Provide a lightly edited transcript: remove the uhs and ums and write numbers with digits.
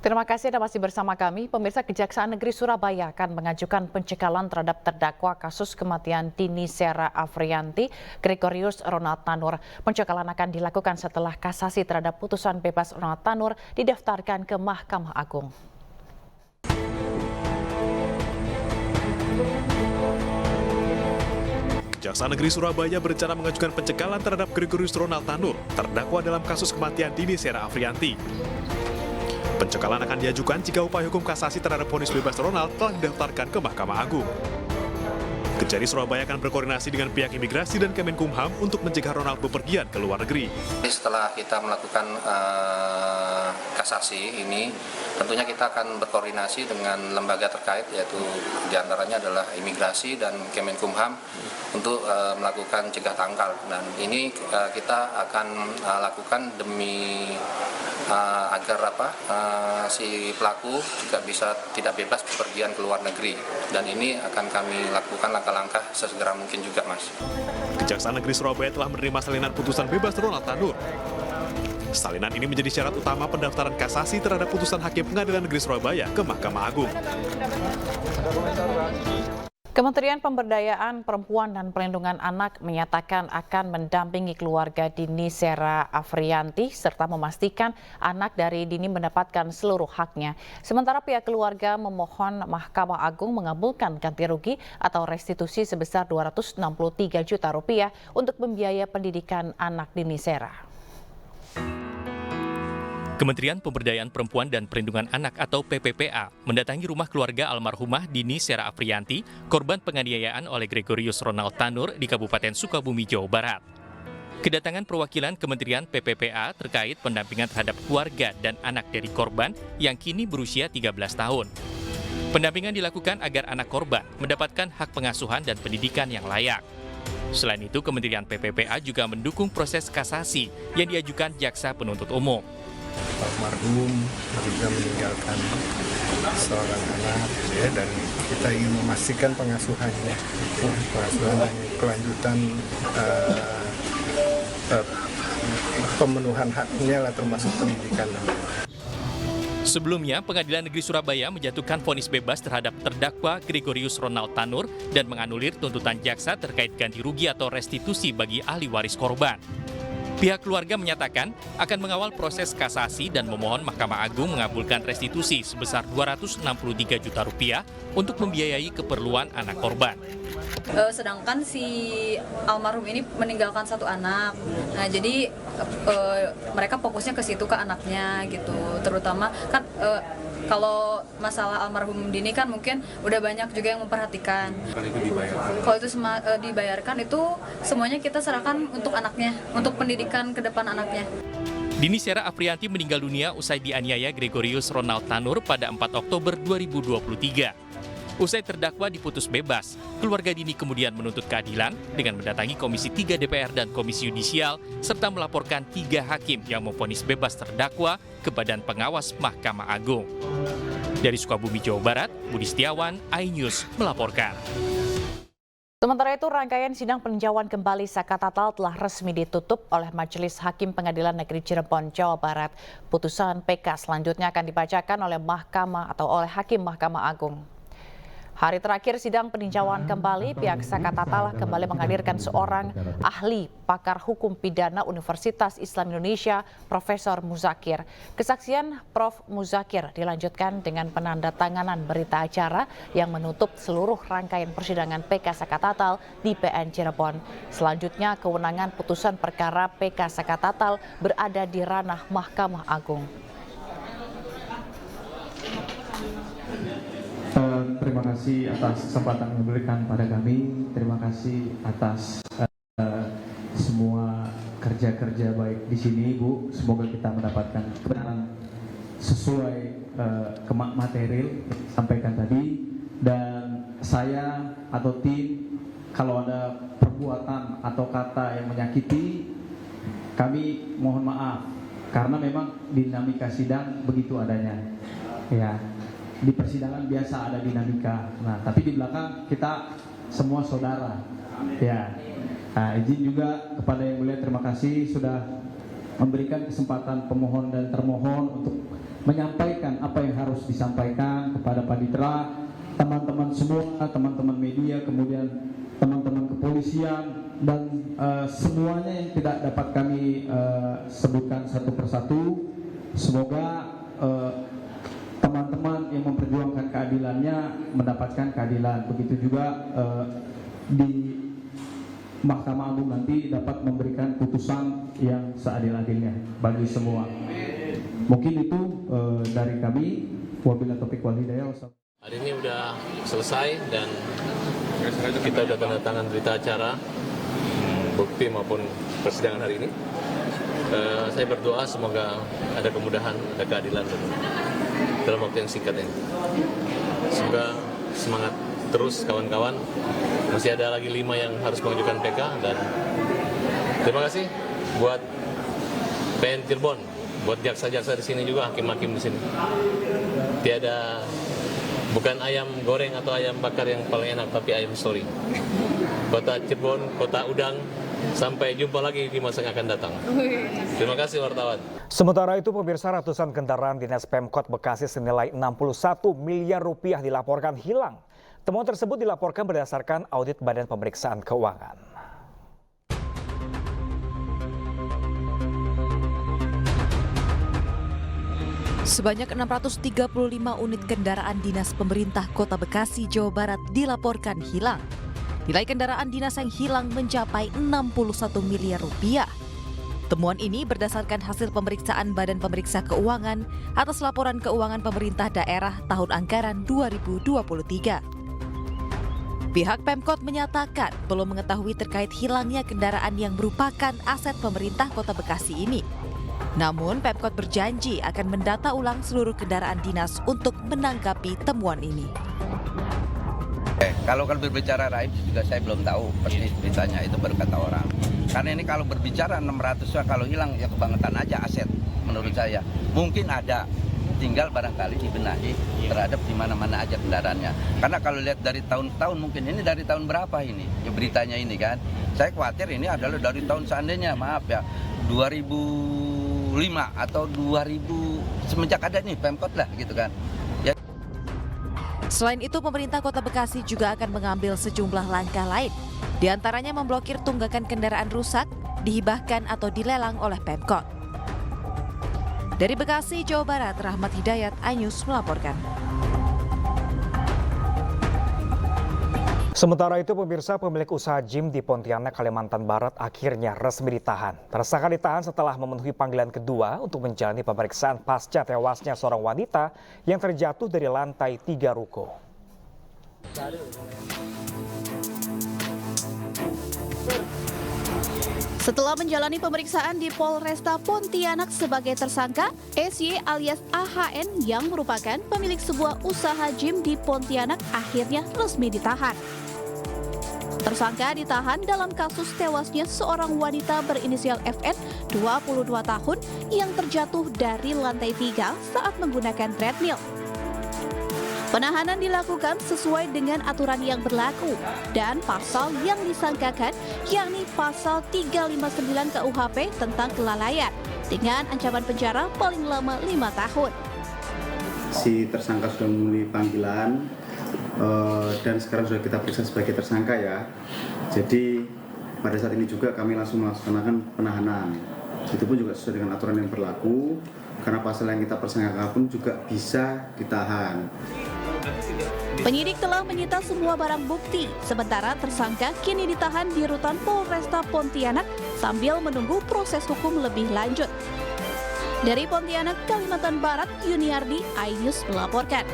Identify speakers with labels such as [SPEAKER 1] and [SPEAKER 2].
[SPEAKER 1] Terima kasih Anda masih bersama kami. Pemirsa, Kejaksaan Negeri Surabaya akan mengajukan pencekalan terhadap terdakwa kasus kematian Dini Sera Afriyanti, Gregorius Ronald Tanur. Pencekalan akan dilakukan setelah kasasi terhadap putusan bebas Ronald Tanur didaftarkan ke Mahkamah Agung.
[SPEAKER 2] Kejaksaan Negeri Surabaya berencana mengajukan pencekalan terhadap Gregorius Ronald Tanur, terdakwa dalam kasus kematian Dini Sera Afriyanti. Pencekalan akan diajukan jika upaya hukum kasasi terhadap vonis bebas Ronald telah didaftarkan ke Mahkamah Agung. Kejari Surabaya akan berkoordinasi dengan pihak imigrasi dan Kemenkumham untuk mencegah Ronald bepergian ke luar negeri.
[SPEAKER 3] Setelah kita melakukan kasasi ini, tentunya kita akan berkoordinasi dengan lembaga terkait, yaitu diantaranya adalah imigrasi dan Kemenkumham untuk melakukan cegah tangkal. Dan ini kita akan lakukan demi agar si pelaku juga bisa tidak bebas bepergian ke luar negeri, dan ini akan kami lakukan langkah-langkah sesegera mungkin juga, Mas.
[SPEAKER 2] Kejaksaan Negeri Surabaya telah menerima salinan putusan bebas Ronald Tanur. Salinan ini menjadi syarat utama pendaftaran kasasi terhadap putusan Hakim Pengadilan Negeri Surabaya ke Mahkamah Agung.
[SPEAKER 1] Kementerian Pemberdayaan Perempuan dan Perlindungan Anak menyatakan akan mendampingi keluarga Dini Sera Afriyanti serta memastikan anak dari Dini mendapatkan seluruh haknya. Sementara pihak keluarga memohon Mahkamah Agung mengabulkan ganti rugi atau restitusi sebesar Rp263 juta untuk membiayai pendidikan anak Dini Sera.
[SPEAKER 4] Kementerian Pemberdayaan Perempuan dan Perlindungan Anak atau PPPA mendatangi rumah keluarga almarhumah Dini Sera Afriyanti, korban penganiayaan oleh Gregorius Ronald Tanur di Kabupaten Sukabumi, Jawa Barat. Kedatangan perwakilan Kementerian PPPA terkait pendampingan terhadap keluarga dan anak dari korban yang kini berusia 13 tahun. Pendampingan dilakukan agar anak korban mendapatkan hak pengasuhan dan pendidikan yang layak. Selain itu, Kementerian PPPA juga mendukung proses kasasi yang diajukan Jaksa Penuntut Umum.
[SPEAKER 5] Almarhum juga meninggalkan seorang anak, dan kita ingin memastikan pengasuhannya, kelanjutan pemenuhan haknya lah, termasuk pendidikan.
[SPEAKER 4] Sebelumnya, Pengadilan Negeri Surabaya menjatuhkan vonis bebas terhadap terdakwa Gregorius Ronald Tanur dan menganulir tuntutan jaksa terkait ganti rugi atau restitusi bagi ahli waris korban. Pihak keluarga menyatakan akan mengawal proses kasasi dan memohon Mahkamah Agung mengabulkan restitusi sebesar Rp263 juta untuk membiayai keperluan anak korban.
[SPEAKER 6] Sedangkan si almarhum ini meninggalkan satu anak, nah jadi mereka fokusnya ke situ, ke anaknya gitu. Terutama kan kalau masalah almarhum Dini kan mungkin udah banyak juga yang memperhatikan. Kalau itu dibayarkan, itu semuanya kita serahkan untuk anaknya, untuk pendidikan ke depan anaknya.
[SPEAKER 4] Dini Sera Afriyanti meninggal dunia usai dianiaya Gregorius Ronald Tanur pada 4 Oktober 2023. Usai terdakwa diputus bebas, keluarga Dini kemudian menuntut keadilan dengan mendatangi Komisi 3 DPR dan Komisi Yudisial serta melaporkan 3 hakim yang memvonis bebas terdakwa ke Badan Pengawas Mahkamah Agung. Dari Sukabumi, Jawa Barat, Budi Setiawan, iNews melaporkan.
[SPEAKER 1] Sementara itu, rangkaian sidang peninjauan kembali Saka Tatal telah resmi ditutup oleh Majelis Hakim Pengadilan Negeri Cirebon, Jawa Barat. Putusan PK selanjutnya akan dibacakan oleh Hakim Mahkamah Agung. Hari terakhir sidang peninjauan kembali, pihak Saka Tatal kembali menghadirkan seorang ahli pakar hukum pidana Universitas Islam Indonesia, Profesor Muzakir. Kesaksian Prof. Muzakir dilanjutkan dengan penandatanganan berita acara yang menutup seluruh rangkaian persidangan PK Saka Tatal di PN Cirebon. Selanjutnya, kewenangan putusan perkara PK Saka Tatal berada di ranah Mahkamah Agung.
[SPEAKER 7] Terima kasih atas kesempatan yang diberikan pada kami. Terima kasih atas semua kerja-kerja baik di sini, Bu. Semoga kita mendapatkan kebenaran sesuai material yang disampaikan tadi. Dan saya atau tim, kalau ada perbuatan atau kata yang menyakiti, kami mohon maaf karena memang dinamika sidang begitu adanya. Ya. Di persidangan biasa ada dinamika. Nah, tapi di belakang kita semua saudara. Ya. Nah, izin juga kepada Yang Mulia, terima kasih sudah memberikan kesempatan pemohon dan termohon untuk menyampaikan apa yang harus disampaikan kepada panitera, teman-teman semua, teman-teman media, kemudian teman-teman kepolisian, dan semuanya yang tidak dapat kami sebutkan satu persatu. Semoga teman-teman yang memperjuangkan keadilannya mendapatkan keadilan. Begitu juga di Mahkamah Agung nanti dapat memberikan putusan yang seadil-adilnya bagi semua. Mungkin itu dari kami. Wabillahi taufiq wal hidayah.
[SPEAKER 8] Hari ini udah selesai dan kita sudah tanda tangan berita acara, bukti maupun persidangan hari ini. Saya berdoa semoga ada kemudahan, ada keadilan dalam waktu yang singkat ini. Semoga semangat terus kawan-kawan. Masih ada lagi 5 yang harus mengajukan PK, dan terima kasih buat PN Cirebon, buat jaksa-jaksa di sini juga, hakim-hakim di sini. Bukan ayam goreng atau ayam bakar yang paling enak, tapi ayam story. Kota Cirebon, kota udang. Sampai jumpa lagi di masa yang akan datang. Terima kasih wartawan.
[SPEAKER 9] Sementara itu, pemirsa, ratusan kendaraan dinas Pemkot Bekasi senilai 61 miliar rupiah dilaporkan hilang. Temuan tersebut dilaporkan berdasarkan audit Badan Pemeriksaan Keuangan.
[SPEAKER 10] Sebanyak 635 unit kendaraan dinas pemerintah Kota Bekasi, Jawa Barat dilaporkan hilang. Nilai kendaraan dinas yang hilang mencapai 61 miliar rupiah. Temuan ini berdasarkan hasil pemeriksaan Badan Pemeriksa Keuangan atas laporan keuangan pemerintah daerah tahun anggaran 2023. Pihak Pemkot menyatakan belum mengetahui terkait hilangnya kendaraan yang merupakan aset pemerintah Kota Bekasi ini. Namun Pemkot berjanji akan mendata ulang seluruh kendaraan dinas untuk menanggapi temuan ini.
[SPEAKER 11] Kalau berbicara raib juga saya belum tahu pasti beritanya, itu berkata orang. Karena ini kalau berbicara 600, kalau hilang ya kebangetan aja aset menurut saya. Mungkin ada, tinggal barangkali dibenahi terhadap di mana-mana aja kendaraannya. Karena kalau lihat dari tahun-tahun, mungkin ini dari tahun berapa ini ya beritanya ini kan. Saya khawatir ini adalah dari tahun seandainya, maaf ya, 2005 atau 2000 semenjak ada nih Pemkot lah gitu kan.
[SPEAKER 10] Selain itu, pemerintah Kota Bekasi juga akan mengambil sejumlah langkah lain. Di antaranya memblokir tunggakan kendaraan rusak, dihibahkan atau dilelang oleh Pemkot. Dari Bekasi, Jawa Barat, Rahmat Hidayat, iNews melaporkan.
[SPEAKER 9] Sementara itu, pemirsa, pemilik usaha gym di Pontianak, Kalimantan Barat akhirnya resmi ditahan. Tersangka ditahan setelah memenuhi panggilan kedua untuk menjalani pemeriksaan pasca tewasnya seorang wanita yang terjatuh dari lantai 3 ruko.
[SPEAKER 12] Setelah menjalani pemeriksaan di Polresta Pontianak sebagai tersangka, SY alias AHN yang merupakan pemilik sebuah usaha gym di Pontianak akhirnya resmi ditahan. Tersangka ditahan dalam kasus tewasnya seorang wanita berinisial FN, 22 tahun, yang terjatuh dari lantai 3 saat menggunakan treadmill. Penahanan dilakukan sesuai dengan aturan yang berlaku dan pasal yang disangkakan, yakni pasal 359 KUHP tentang kelalaian dengan ancaman penjara paling lama 5 tahun.
[SPEAKER 13] Si tersangka sudah memenuhi panggilan dan sekarang sudah kita periksa sebagai tersangka ya. Jadi pada saat ini juga kami langsung melaksanakan penahanan. Itu pun juga sesuai dengan aturan yang berlaku, karena pasal yang kita persangkakan pun juga bisa ditahan.
[SPEAKER 12] Penyidik telah menyita semua barang bukti, sementara tersangka kini ditahan di rutan Polresta Pontianak sambil menunggu proses hukum lebih lanjut. Dari Pontianak, Kalimantan Barat, Yuniardi, iNews melaporkan.